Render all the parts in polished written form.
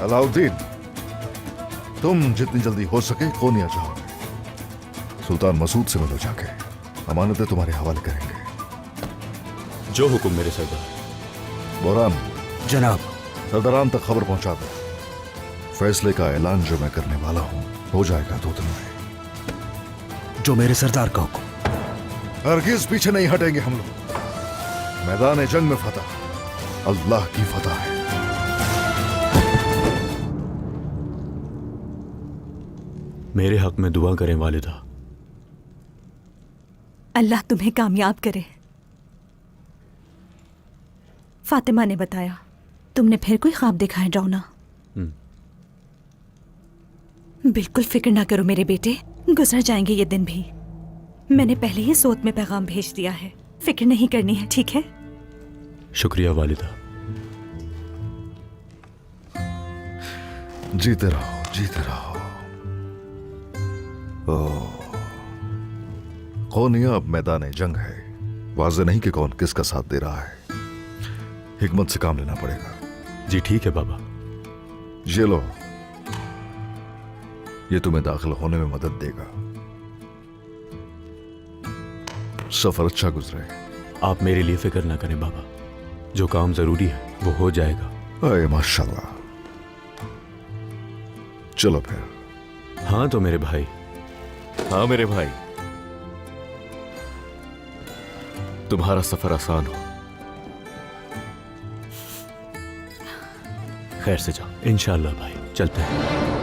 अलाउद्दीन, तुम जितनी जल्दी हो सके कोनिया जाओगे। सुल्तान मसूद से मिलो जाके, अमानतें तुम्हारे हवाले करेंगे। जो हुक्म मेरे सरदार। बोरान, जनाब। सरदारान तक खबर पहुंचा दो। फैसले का ऐलान जो मैं करने वाला हूं हो जाएगा 2 दिन में। जो मेरे सरदार का हुक्म। हरगिज पीछे नहीं हटेंगे हम लोग। मैदान जंग में फतह अल्लाह की फतह है। मेरे हक में दुआ करें वालिदा। अल्लाह तुम्हें कामयाब करे। फातिमा ने बताया तुमने फिर कोई ख्वाब देखा है ड्राउना? बिल्कुल फिक्र ना करो मेरे बेटे, गुजर जाएंगे ये दिन भी। मैंने पहले ही सोत में पैगाम भेज दिया है, फिक्र नहीं करनी है, ठीक है? शुक्रिया वालिदा। जीते रहो, जीते रहो। कोनिया अब मैदान जंग है। वाज़ेह नहीं कि कौन किसका साथ दे रहा है। हिकमत से काम लेना पड़ेगा। जी ठीक है बाबा। ये लो, ये तुम्हें दाखिल होने में मदद देगा। सफर अच्छा गुजरे। आप मेरे लिए फिक्र ना करें बाबा, जो काम जरूरी है वो हो जाएगा। अरे माशाल्लाह। चलो फिर। हाँ तो मेरे भाई। हाँ मेरे भाई, तुम्हारा सफर आसान हो। खैर से जाओ। इंशाअल्लाह भाई, चलते हैं।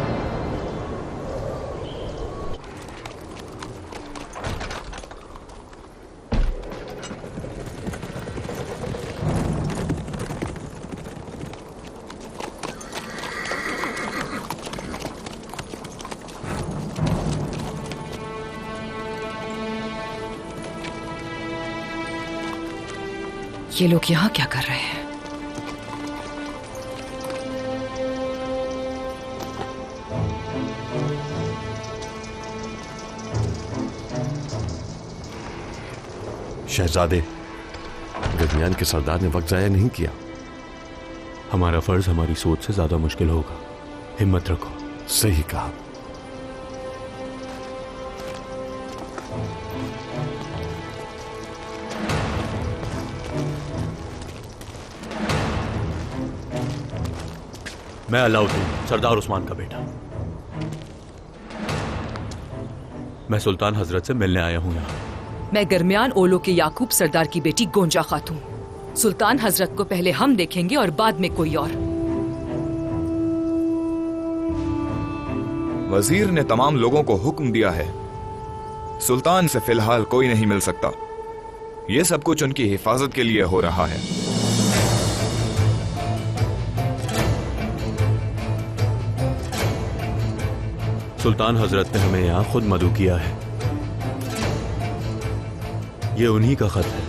ये लोग यहाँ क्या कर रहे हैं? शहजादे, गदनियान के सरदार ने वक्त जाया नहीं किया। हमारा फर्ज हमारी सोच से ज्यादा मुश्किल होगा। हिम्मत रखो। सही कहा। मैं अलाउद्दीन, सरदार उस्मान का बेटा। मैं सुल्तान हजरत से मिलने आया हूं यहाँ। मैं गरमियान ओलो के याकूब सरदार की बेटी गोंजा खातून। सुल्तान हजरत को पहले हम देखेंगे और बाद में कोई और। वजीर ने तमाम लोगों को हुक्म दिया है, सुल्तान से फिलहाल कोई नहीं मिल सकता। यह सब कुछ उनकी हिफाजत के लिए हो रहा है। सुल्तान हजरत ने हमें यहाँ खुद मदऊ किया है। ये उन्हीं का खत है।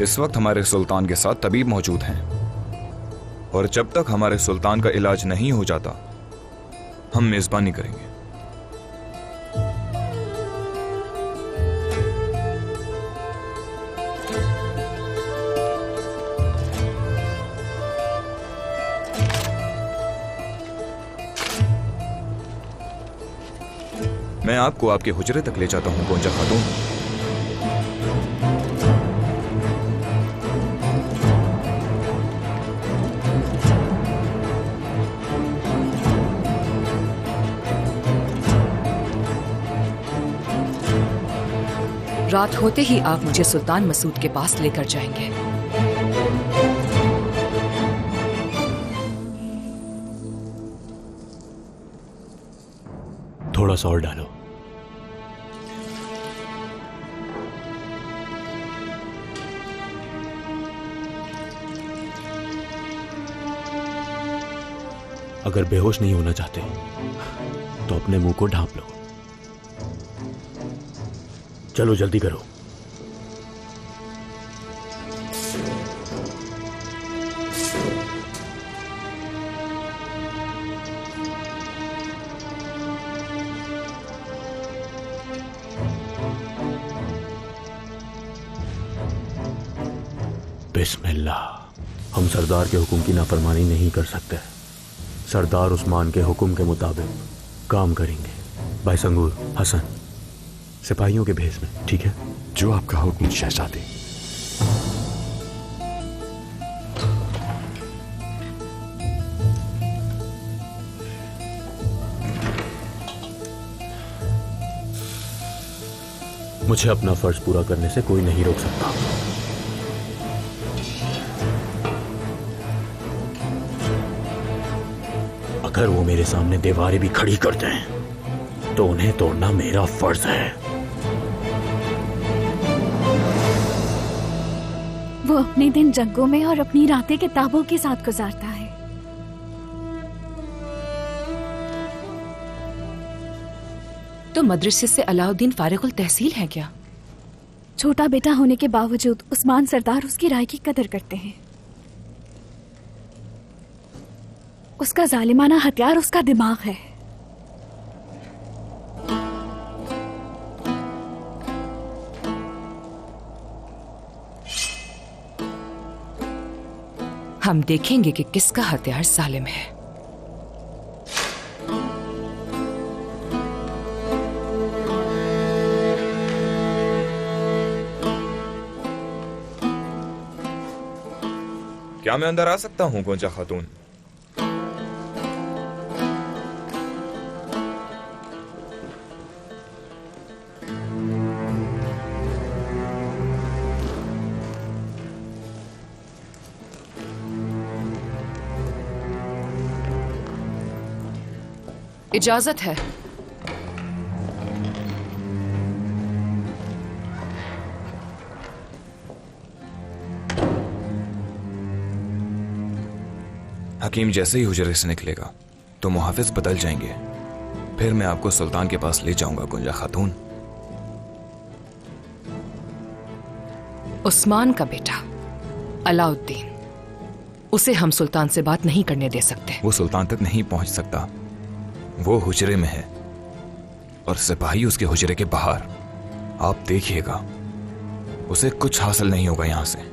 इस वक्त हमारे सुल्तान के साथ तबीब मौजूद हैं, और जब तक हमारे सुल्तान का इलाज नहीं हो जाता हम मेजबानी करेंगे। मैं आपको आपके हुजरे तक ले जाता हूं गोंजा खातून। रात होते ही आप मुझे सुल्तान मसूद के पास लेकर जाएंगे। थोड़ा सा और डालो। अगर बेहोश नहीं होना चाहते तो अपने मुंह को ढांप लो। चलो जल्दी करो। बिस्मिल्लाह। हम सरदार के हुक्म की नाफरमानी नहीं कर सकते। सरदार उस्मान के हुक्म के मुताबिक काम करेंगे। भाई संगूर, हसन, सिपाहियों के भेस में, ठीक है? जो आपका हुक्म शहजादी। मुझे अपना फर्ज पूरा करने से कोई नहीं रोक सकता। अगर वो मेरे सामने दीवारें भी खड़ी करते हैं तो उन्हें तोड़ना मेरा फर्ज है। वो अपने दिन जंगों में और अपनी रातें किताबों के साथ गुजारता है। तो मदरसे से अलाउद्दीन फारिगुल तहसील है क्या? छोटा बेटा होने के बावजूद उस्मान सरदार उसकी राय की कदर करते हैं। उसका जालिमाना हथियार उसका दिमाग है। हम देखेंगे कि किसका हथियार जालिम है। क्या मैं अंदर आ सकता हूँ गोंजा खातून? इजाजत है। हकीम जैसे ही हुजरे से निकलेगा तो मुहाफिज बदल जाएंगे। फिर मैं आपको सुल्तान के पास ले जाऊंगा गुंजा खातून। उस्मान का बेटा अलाउद्दीन, उसे हम सुल्तान से बात नहीं करने दे सकते। वो सुल्तान तक नहीं पहुंच सकता। वो हुजरे में है और सिपाही उसके हुजरे के बाहर। आप देखिएगा, उसे कुछ हासिल नहीं होगा यहां से।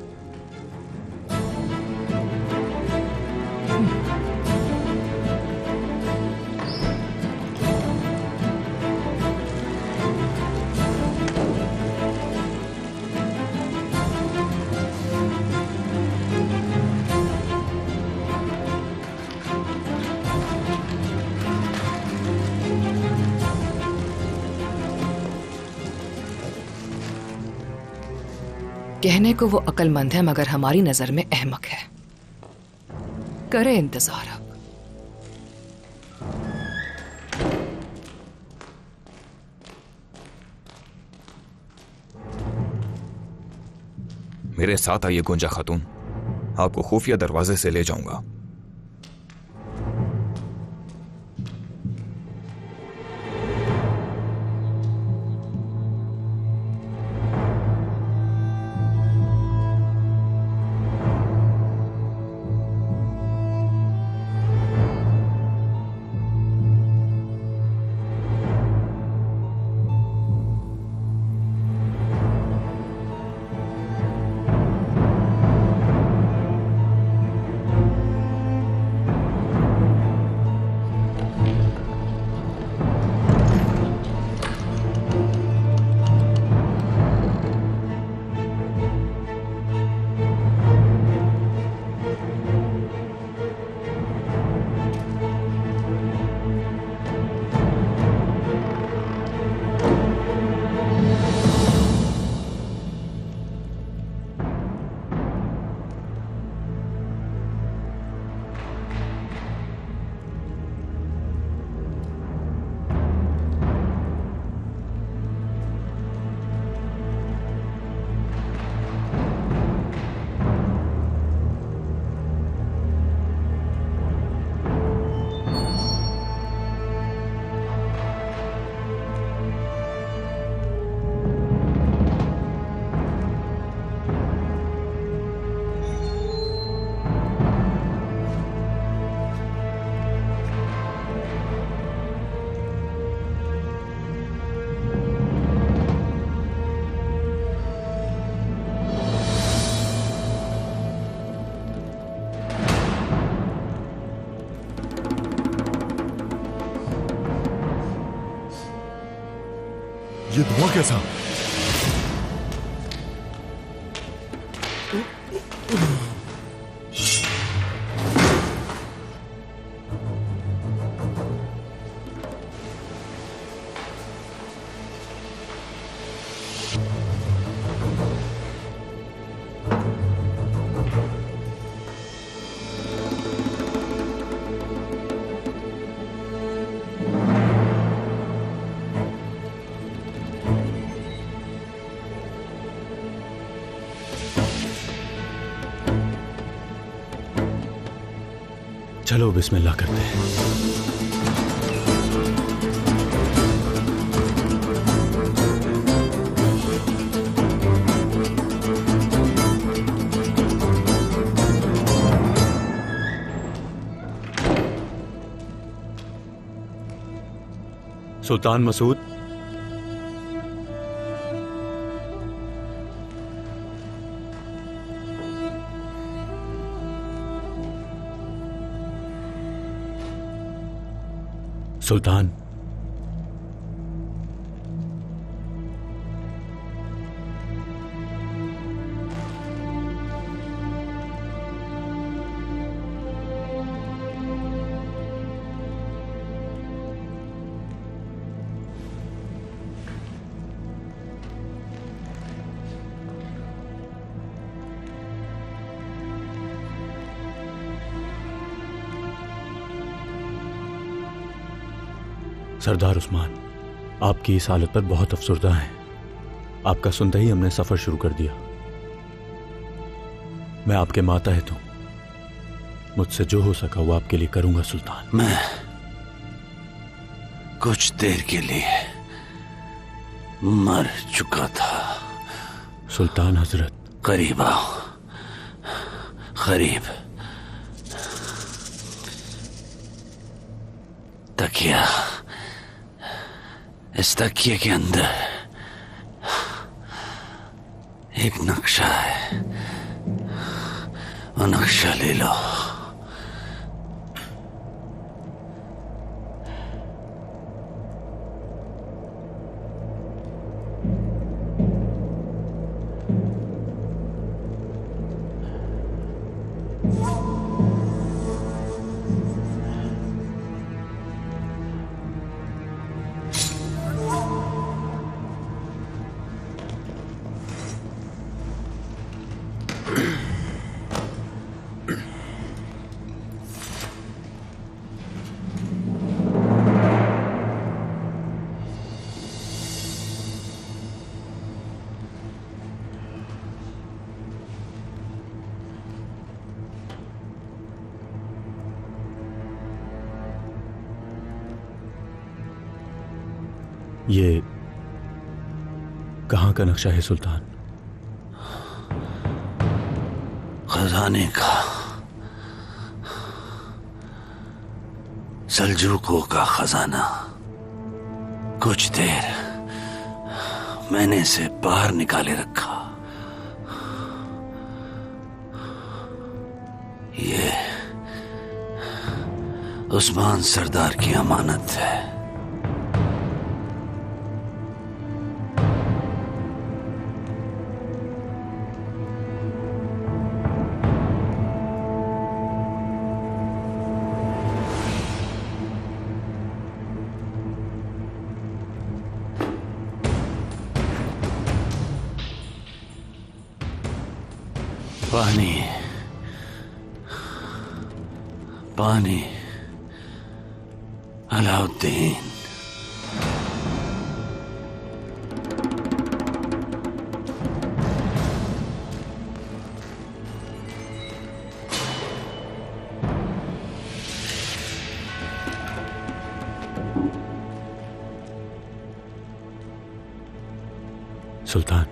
कहने को वो अक्लमंद है मगर हमारी नजर में अहमक है। करे इंतजार अब। मेरे साथ आइए गुंजा खातून, आपको खुफिया दरवाजे से ले जाऊंगा। हुआ कैसा? चलो बिस्मिल्लाह करते हैं। सुल्तान मसूद, सुल्तान, सरदार उस्मान, आपकी इस हालत पर बहुत अफसुर्दा हैं। आपका सुनते ही हमने सफर शुरू कर दिया। मैं आपके मातहत हूं। मुझसे जो हो सका वो आपके लिए करूंगा सुल्तान। मैं कुछ देर के लिए मर चुका था। सुल्तान हजरत, करीब आओ, करीब। तकिया, इस तकिए के अंदर एक नक्शा है, वो नक्शा ले लो। ये कहां का नक्शा है सुल्तान? खजाने का, सल्जूकों का खजाना। कुछ देर मैंने इसे बाहर निकाले रखा। ये उस्मान सरदार की अमानत है। पानी, पानी, अलाउद्दीन। सुल्तान,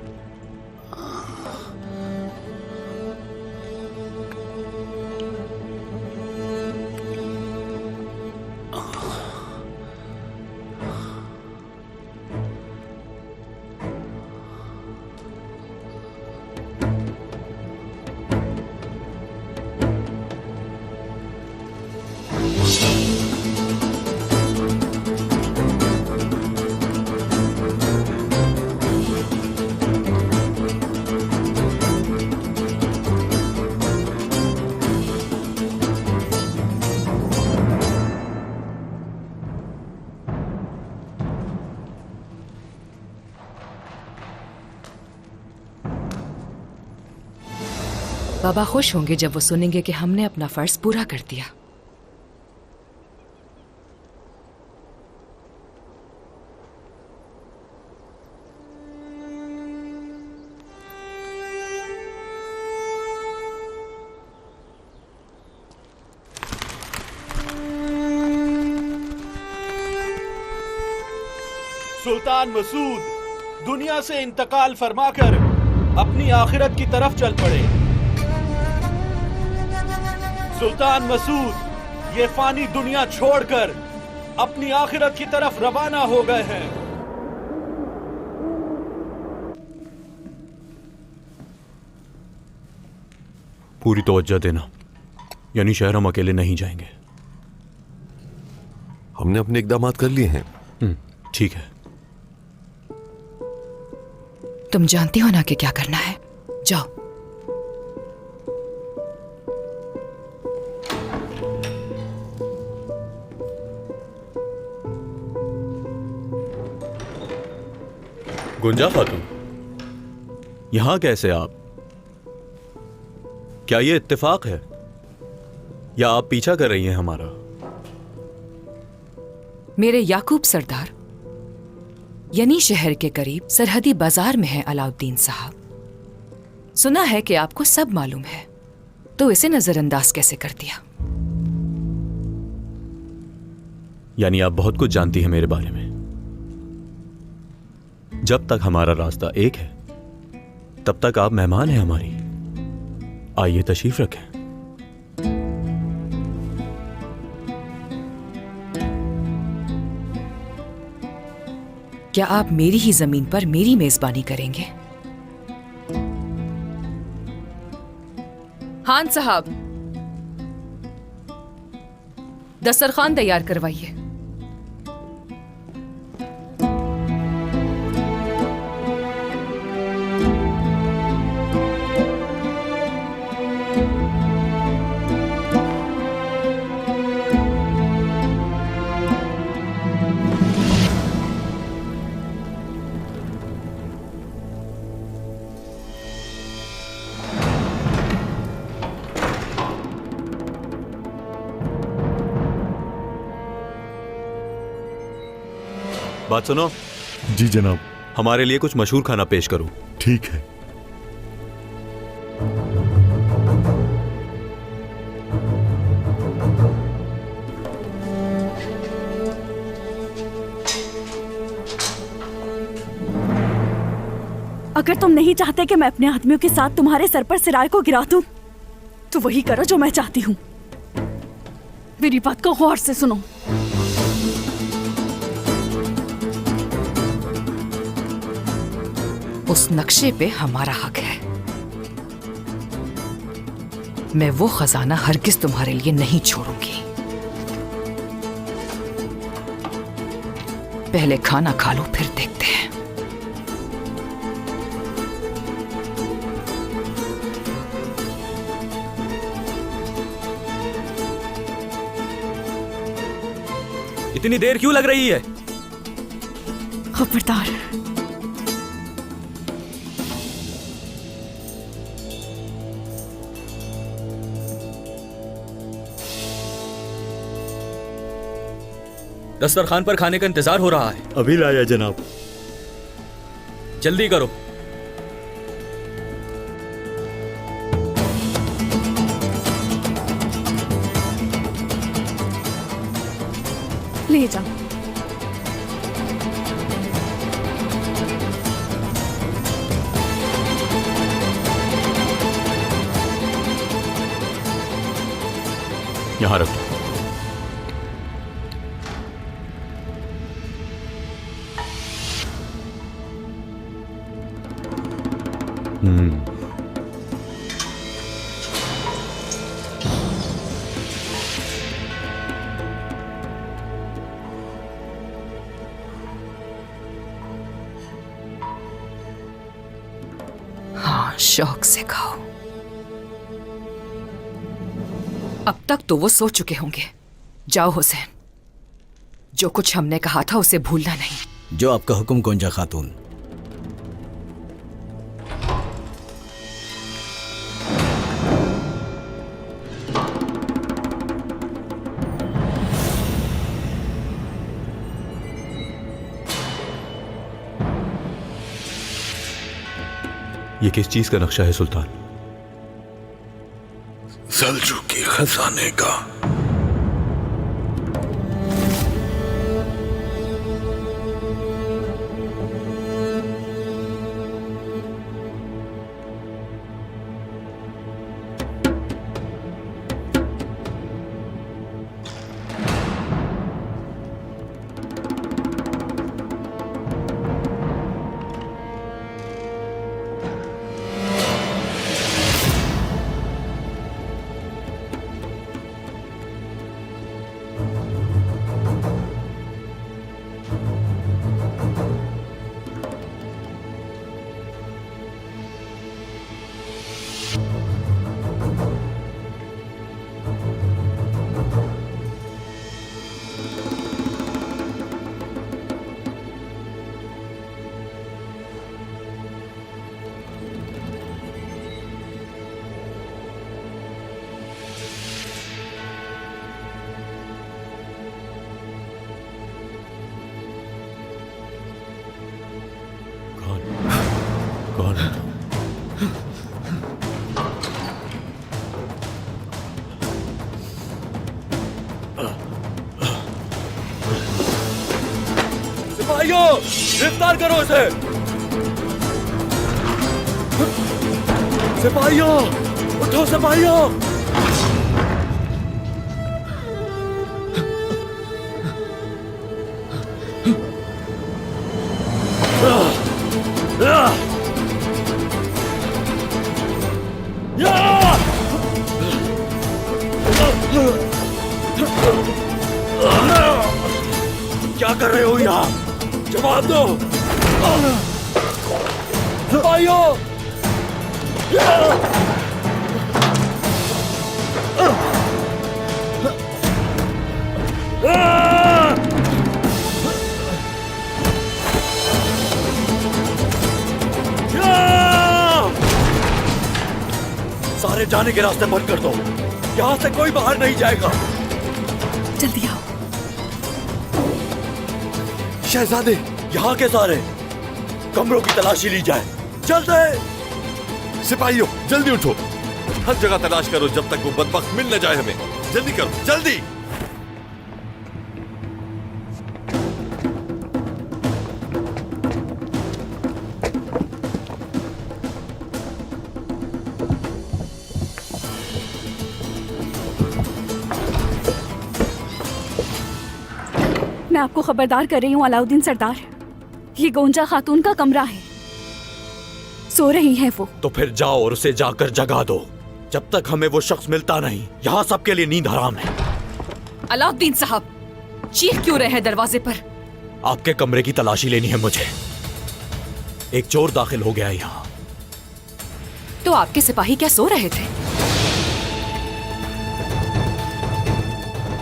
बाबा खुश होंगे जब वो सुनेंगे कि हमने अपना फर्ज पूरा कर दिया। सुल्तान मसूद दुनिया से इंतकाल फरमाकर अपनी आखिरत की तरफ चल पड़े। सुल्तान मसूद ये फानी दुनिया छोड़कर अपनी आखिरत की तरफ रवाना हो गए हैं। पूरी तवज्जो देना, यानी शहर हम अकेले नहीं जाएंगे। हमने अपने इकदाम कर लिए हैं। ठीक है। तुम जानती हो ना कि क्या करना है। जाओ। गुंजा खातून, यहां कैसे आप? क्या ये इत्तेफाक है या आप पीछा कर रही हैं हमारा? मेरे याकूब सरदार यानी शहर के करीब सरहदी बाजार में है अलाउद्दीन साहब। सुना है कि आपको सब मालूम है, तो इसे नजरअंदाज कैसे कर दिया? यानी आप बहुत कुछ जानती हैं मेरे बारे में। जब तक हमारा रास्ता एक है तब तक आप मेहमान हैं हमारी। आइए तशरीफ रखें। क्या आप मेरी ही जमीन पर मेरी मेजबानी करेंगे? हान साहब, दस्तरखान तैयार करवाइए। बात सुनो। जी जनाब। हमारे लिए कुछ मशहूर खाना पेश करो। ठीक है। अगर तुम नहीं चाहते कि मैं अपने आदमियों के साथ तुम्हारे सर पर सिराय को गिरा दूं, तो वही करो जो मैं चाहती हूं। मेरी बात को गौर से सुनो। उस नक्शे पे हमारा हक है। मैं वो खजाना हरगिज तुम्हारे लिए नहीं छोड़ूंगी। पहले खाना खा लो, फिर देखते हैं। इतनी देर क्यों लग रही है? खबरदार। दस्तरखान पर खाने का इंतजार हो रहा है। अभी लाया जनाब। जल्दी करो। ले जाओ। यहां रखो। हाँ, शौक से खाओ। अब तक तो वो सो चुके होंगे। जाओ हुसैन, जो कुछ हमने कहा था उसे भूलना नहीं। जो आपका हुक्म गोंजा खातून। ये किस चीज का नक्शा है सुल्तान? सल्जुकी खजाने का। कौन है? सिपाहियों, गिरफ्तार करो इसे। सिपाहियों, उठो सिपाहियों। क्या कर रहे हो यहाँ? जवाब दो सिपाहियों। सारे जाने के रास्ते बंद कर दो। यहाँ से कोई बाहर नहीं जाएगा। जल्दी आओ। शहजादे, यहाँ के सारे कमरों की तलाशी ली जाए। जल्दी। सिपाहियों जल्दी उठो, हर जगह तलाश करो जब तक वो बदबख्त मिल न जाए हमें। जल्दी करो, जल्दी। मैं आपको खबरदार कर रही हूँ अलाउद्दीन सरदार, ये गोंजा खातून का कमरा है, सो रही है वो। तो फिर जाओ और उसे जाकर जगा दो। जब तक हमें वो शख्स मिलता नहीं, यहाँ सबके लिए नींद हराम है। अलाउद्दीन साहब, चीख क्यों रहे हैं दरवाजे पर? आपके कमरे की तलाशी लेनी है मुझे। एक चोर दाखिल हो गया यहाँ। तो आपके सिपाही क्या सो रहे थे?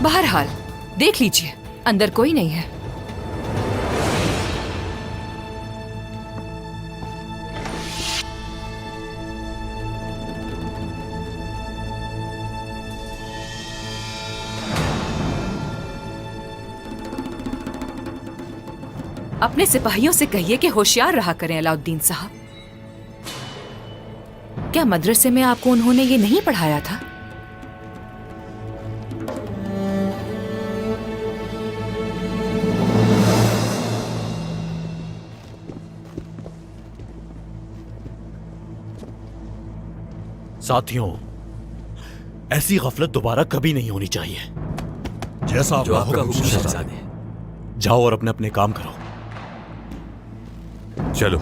बहरहाल देख लीजिए, अंदर कोई नहीं है। अपने सिपाहियों से कहिए कि होशियार रहा करें अलाउद्दीन साहब। क्या मदरसे में आपको उन्होंने ये नहीं पढ़ाया था? साथियों, ऐसी गफलत दोबारा कभी नहीं होनी चाहिए। जैसा जो आपका हुक्म शहजादे। जाओ और अपने अपने काम करो। चलो।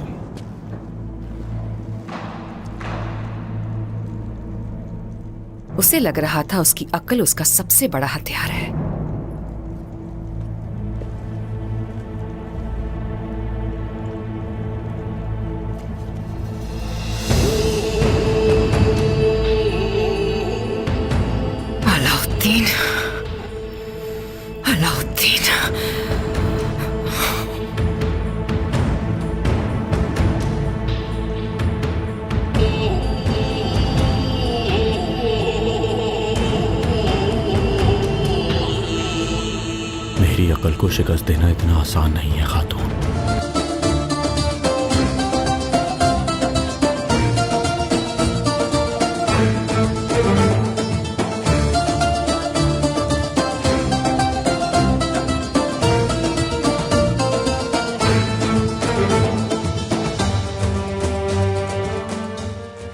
उसे लग रहा था उसकी अक्ल उसका सबसे बड़ा हथियार है। अलाउद्दीन, अलाउद्दीन। मेरी अकल को शिकस्त देना इतना आसान नहीं है खातून।